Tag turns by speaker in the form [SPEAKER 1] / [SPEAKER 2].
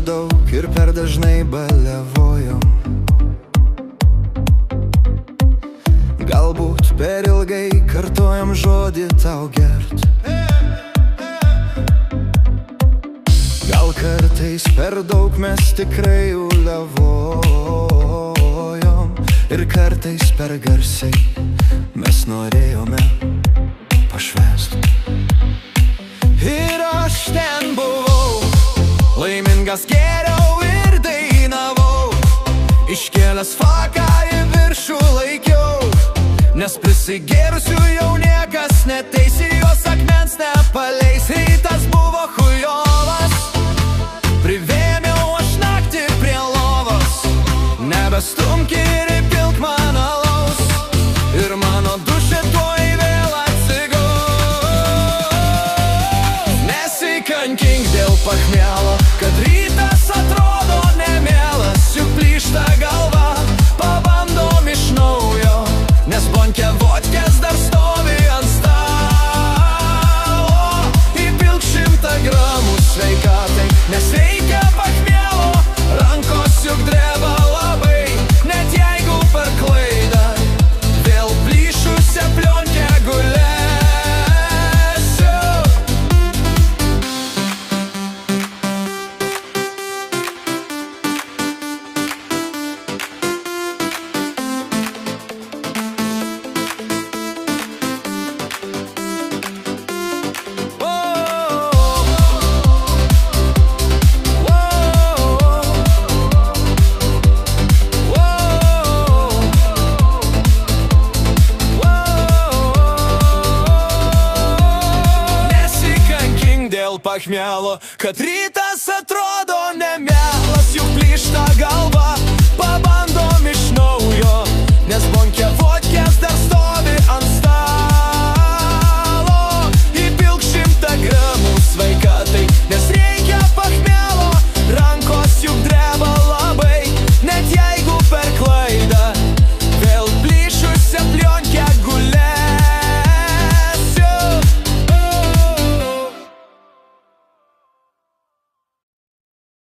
[SPEAKER 1] daug ir per dažnai baliavojom. Galbūt per ilgai kartojom žodį tau gert. Gal kartais per daug mes tikrai uliavojom. Ir kartais per garsiai mes norėjome pašvęst. Ir aš ten buvau, laimingas gėriau ir dainavau, iškėlęs faką į viršų laikiau, nes prisigėrusių jau niekas neteisi, jos akmens nepaleis. Rytas buvo chujovas, privėmiau aš naktį prie lovos, nebestumk ir įpilk man alaus, ir mano dušė tuoj vėl atsigaus. Nesikankink dėl pachmielo, kad rytas atrodo nemielas, juk plyšta galva, pabandom iš naujo, nes bonke vodkės dar stovi ant stalo. Įpilk 100 gramų sveikatai, nes reikia pachmielo, rankos juk dreba labai, net jeigu per klaidą vėl plyšusią plionkę gulėsiu. Pachmielo, kad rytas atrodo nemielas, juk plyšta galva, pabandom iš naujo, nes bonke vodkės dar stovi ant stalo.